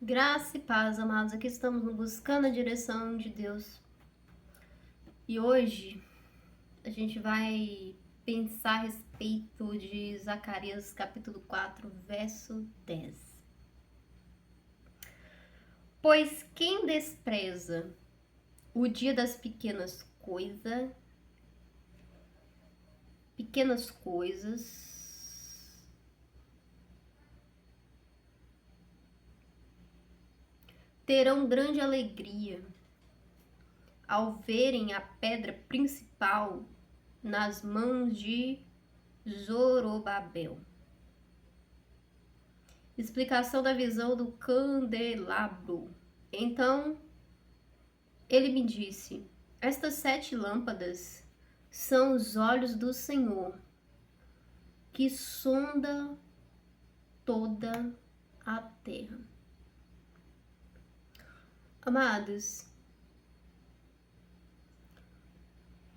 Graça e paz, amados. Aqui estamos no Buscando a Direção de Deus. E hoje a gente vai pensar a respeito de Zacarias capítulo 4, verso 10. Pois quem despreza o dia das pequenas coisas, terão grande alegria ao verem a pedra principal nas mãos de Zorobabel. Explicação da visão do candelabro. Então ele me disse: estas 7 lâmpadas são os olhos do Senhor, que sonda toda a terra. Amados,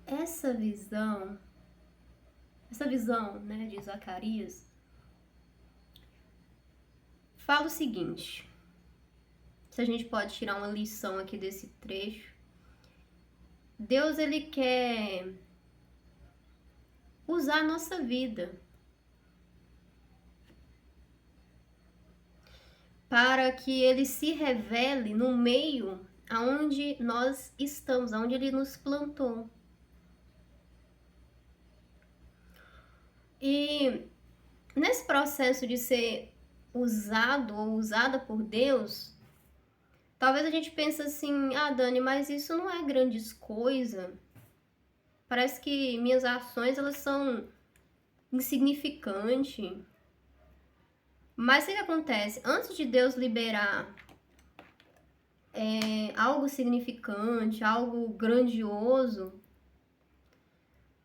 essa visão, né, de Zacarias, fala o seguinte: se a gente pode tirar uma lição aqui desse trecho, Deus ele quer usar a nossa vida para que ele se revele no meio aonde nós estamos, aonde ele nos plantou. E nesse processo de ser usado ou usada por Deus, talvez a gente pense assim: ah, Dani, mas isso não é grandes coisa. Parece que minhas ações elas são insignificantes. Mas o que acontece? Antes de Deus liberar algo significante, algo grandioso,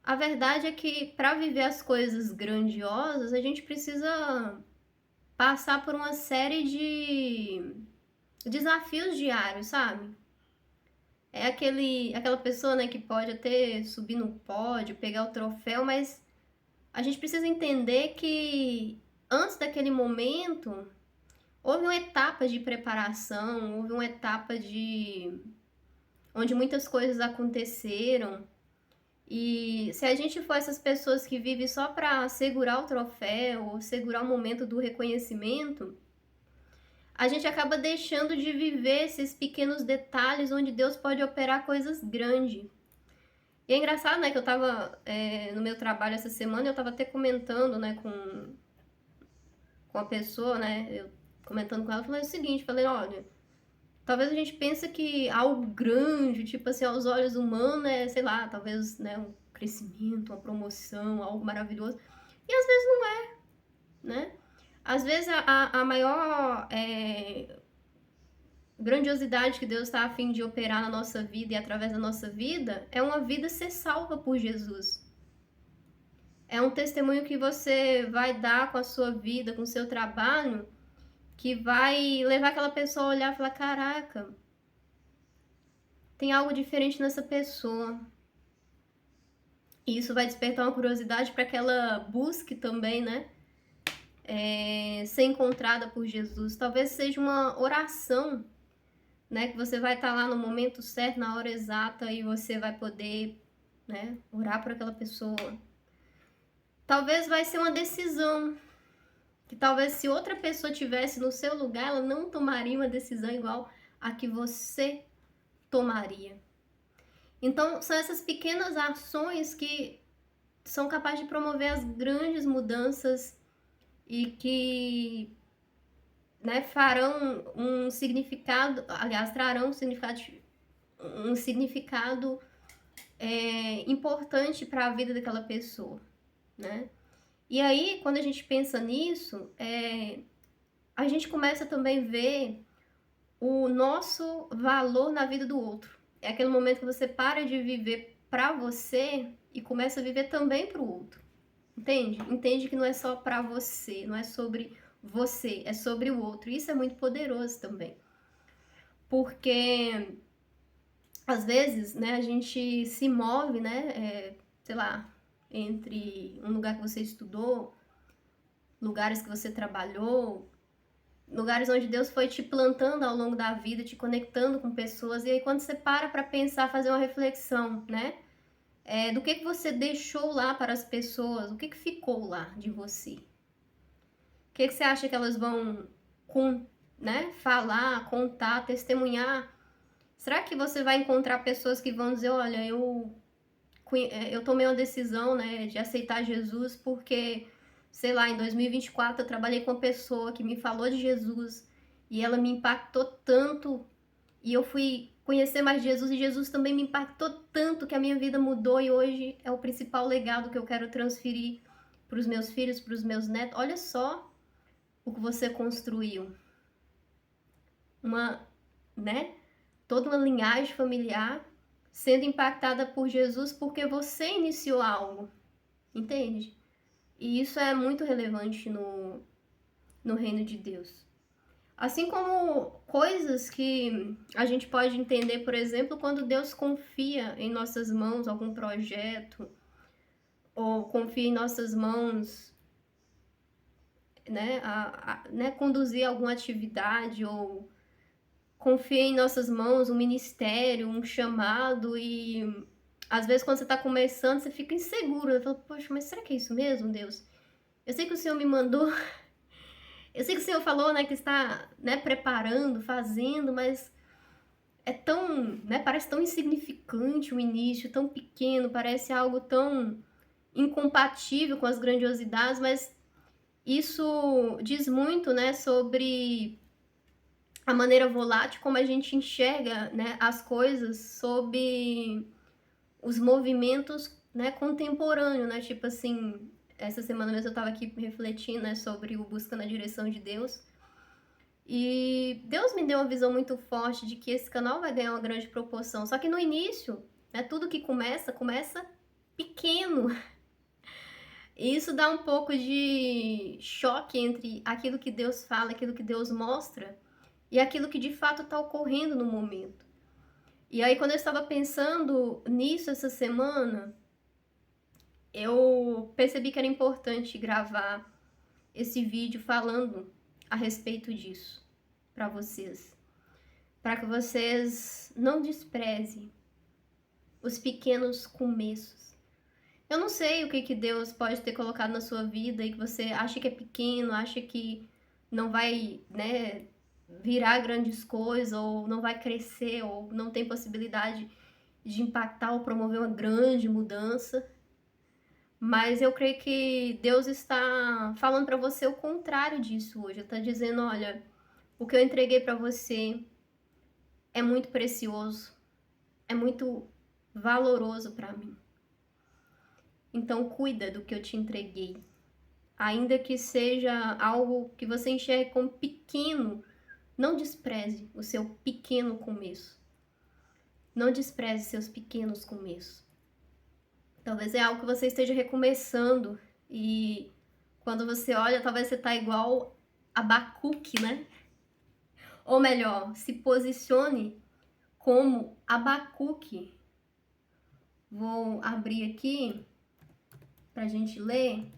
a verdade é que para viver as coisas grandiosas, a gente precisa passar por uma série de desafios diários, sabe? É aquela pessoa, né, que pode até subir no pódio, pegar o troféu, mas a gente precisa entender que antes daquele momento houve uma etapa de preparação, houve uma etapa onde muitas coisas aconteceram. E se a gente for essas pessoas que vivem só para segurar o troféu ou segurar o momento do reconhecimento, a gente acaba deixando de viver esses pequenos detalhes onde Deus pode operar coisas grandes. E é engraçado, né, que eu tava no meu trabalho essa semana, eu tava até comentando, né, com a pessoa, né, eu comentando com ela, falei o seguinte, falei, olha, talvez a gente pense que algo grande, tipo assim, aos olhos humanos, é, sei lá, talvez, né, um crescimento, uma promoção, algo maravilhoso. E às vezes não é, né? Às vezes a maior grandiosidade que Deus está a fim de operar na nossa vida e através da nossa vida é uma vida ser salva por Jesus. É um testemunho que você vai dar com a sua vida, com o seu trabalho, que vai levar aquela pessoa a olhar e falar: caraca, tem algo diferente nessa pessoa. E isso vai despertar uma curiosidade para que ela busque também, né? Ser encontrada por Jesus. Talvez seja uma oração, né? Que você vai estar lá no momento certo, na hora exata, e você vai poder, né, orar por aquela pessoa. Talvez vai ser uma decisão que talvez se outra pessoa tivesse no seu lugar, ela não tomaria uma decisão igual a que você tomaria. Então, são essas pequenas ações que são capazes de promover as grandes mudanças e que, né, farão um significado, aliás, trarão um significado importante para a vida daquela pessoa, né? E aí, quando a gente pensa nisso, a gente começa também a ver o nosso valor na vida do outro. É aquele momento que você para de viver para você e começa a viver também para o outro. Entende? Entende que não é só para você, não é sobre você, é sobre o outro. Isso é muito poderoso também. Porque às vezes, né, a gente se move, né, sei lá, entre um lugar que você estudou, lugares que você trabalhou, lugares onde Deus foi te plantando ao longo da vida, te conectando com pessoas, e aí quando você para pensar, fazer uma reflexão, né? Do que você deixou lá para as pessoas, o que ficou lá de você? O que você acha que elas vão né, falar, contar, testemunhar? Será que você vai encontrar pessoas que vão dizer, olha, eu tomei uma decisão, né, de aceitar Jesus porque, sei lá, em 2024 eu trabalhei com uma pessoa que me falou de Jesus e ela me impactou tanto e eu fui conhecer mais Jesus e Jesus também me impactou tanto que a minha vida mudou e hoje é o principal legado que eu quero transferir para os meus filhos, para os meus netos. Olha só o que você construiu. Né? Toda uma linhagem familiar sendo impactada por Jesus porque você iniciou algo, entende? E isso é muito relevante no reino de Deus. Assim como coisas que a gente pode entender, por exemplo, quando Deus confia em nossas mãos algum projeto, ou confia em nossas mãos, né, conduzir alguma atividade, ou confia em nossas mãos um ministério, um chamado, e às vezes quando você está começando, você fica inseguro, né? Fala, poxa, mas será que é isso mesmo, Deus? Eu sei que o Senhor me mandou, eu sei que o Senhor falou, né, que está, né, preparando, fazendo, mas é tão, né, parece tão insignificante o início, tão pequeno, parece algo tão incompatível com as grandiosidades, mas isso diz muito, né, sobre a maneira volátil como a gente enxerga, né, as coisas sob os movimentos, né, contemporâneos, né, tipo assim, essa semana mesmo eu estava aqui refletindo, né, sobre o Busca na Direção de Deus, e Deus me deu uma visão muito forte de que esse canal vai ganhar uma grande proporção, só que no início, né, tudo que começa pequeno, e isso dá um pouco de choque entre aquilo que Deus fala, aquilo que Deus mostra, e aquilo que de fato está ocorrendo no momento. E aí, quando eu estava pensando nisso essa semana, eu percebi que era importante gravar esse vídeo falando a respeito disso para vocês. Para que vocês não desprezem os pequenos começos. Eu não sei o que Deus pode ter colocado na sua vida e que você acha que é pequeno, acha que não vai, né, virar grandes coisas, ou não vai crescer, ou não tem possibilidade de impactar ou promover uma grande mudança. Mas eu creio que Deus está falando para você o contrário disso hoje. Ele está dizendo, olha, o que eu entreguei para você é muito precioso, é muito valoroso para mim. Então cuida do que eu te entreguei. Ainda que seja algo que você enxergue como pequeno, não despreze o seu pequeno começo. Não despreze seus pequenos começos. Talvez é algo que você esteja recomeçando e quando você olha, talvez você tá igual Abacuque, né? Ou melhor, se posicione como Abacuque. Vou abrir aqui pra gente ler.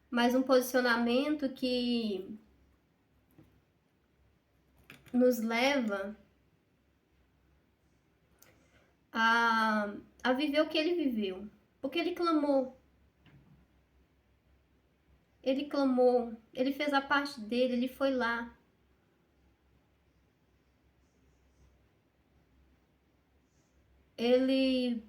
Mais um posicionamento que nos leva a viver o que ele viveu. Porque ele clamou. Ele fez a parte dele, ele foi lá. Ele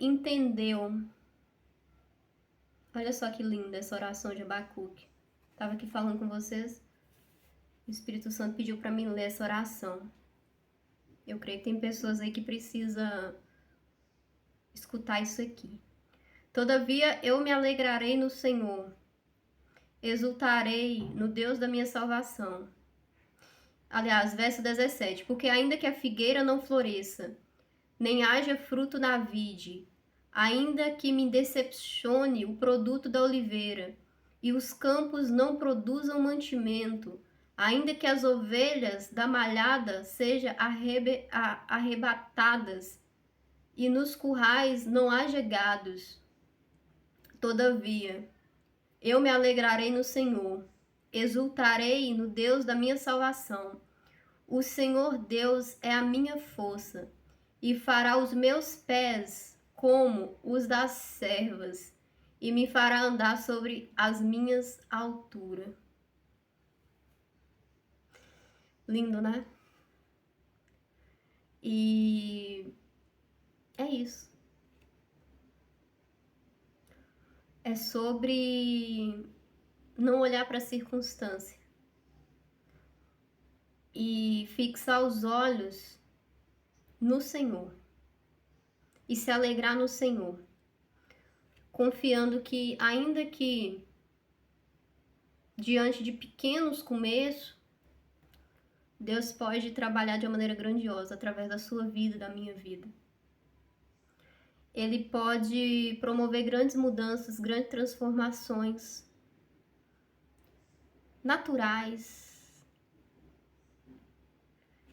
entendeu. Olha só que linda essa oração de Abacuque. Tava aqui falando com vocês. O Espírito Santo pediu para mim ler essa oração. Eu creio que tem pessoas aí que precisam escutar isso aqui. Todavia eu me alegrarei no Senhor, exultarei no Deus da minha salvação. Aliás, verso 17. Porque ainda que a figueira não floresça, nem haja fruto na vide, ainda que me decepcione o produto da oliveira, e os campos não produzam mantimento, ainda que as ovelhas da malhada sejam arrebatadas, e nos currais não haja gados. Todavia, eu me alegrarei no Senhor, exultarei no Deus da minha salvação. O Senhor Deus é a minha força, e fará os meus pés como os das servas, e me fará andar sobre as minhas alturas. Lindo, né? E é isso. É sobre não olhar para a circunstância e fixar os olhos no Senhor e se alegrar no Senhor, confiando que, ainda que diante de pequenos começos, Deus pode trabalhar de uma maneira grandiosa através da sua vida, da minha vida. Ele pode promover grandes mudanças, grandes transformações naturais,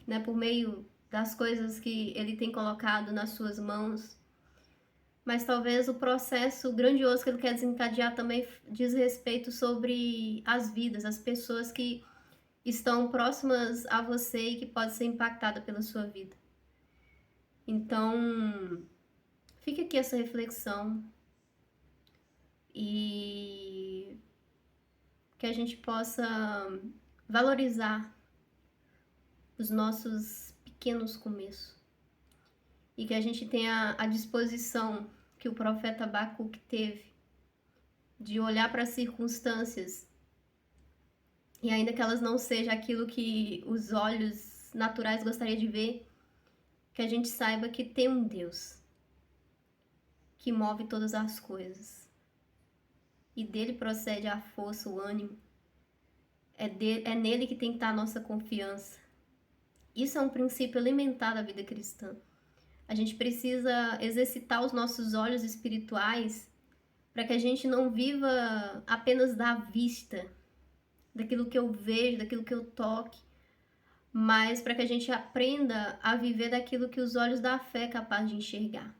né, por meio das coisas que ele tem colocado nas suas mãos. Mas talvez o processo grandioso que ele quer desencadear também diz respeito sobre as vidas, as pessoas que estão próximas a você e que podem ser impactadas pela sua vida. Então, fica aqui essa reflexão e que a gente possa valorizar os nossos pequenos começos e que a gente tenha a disposição que o profeta Abacuque teve de olhar para as circunstâncias e ainda que elas não sejam aquilo que os olhos naturais gostariam de ver, que a gente saiba que tem um Deus que move todas as coisas e dele procede a força, o ânimo. É nele que tem que estar a nossa confiança. Isso é um princípio elementar da vida cristã. A gente precisa exercitar os nossos olhos espirituais para que a gente não viva apenas da vista, daquilo que eu vejo, daquilo que eu toque, mas para que a gente aprenda a viver daquilo que os olhos da fé é capaz de enxergar.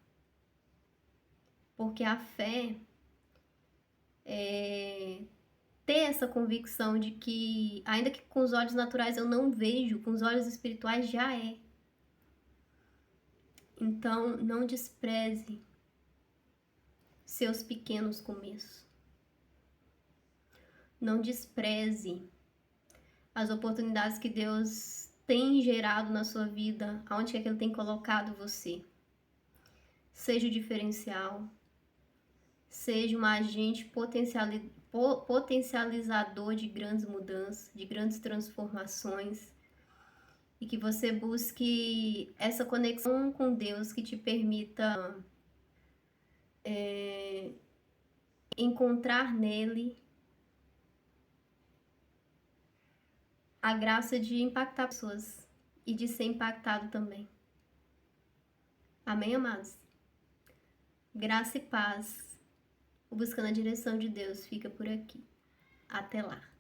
Porque a fé é ter essa convicção de que, ainda que com os olhos naturais eu não vejo, com os olhos espirituais já é. Então, não despreze seus pequenos começos. Não despreze as oportunidades que Deus tem gerado na sua vida, aonde é que Ele tem colocado você. Seja o diferencial, seja um agente potencializador de grandes mudanças, de grandes transformações, e que você busque essa conexão com Deus que te permita encontrar nele a graça de impactar pessoas e de ser impactado também. Amém, amados? Graça e paz. O Buscando a Direção de Deus fica por aqui. Até lá.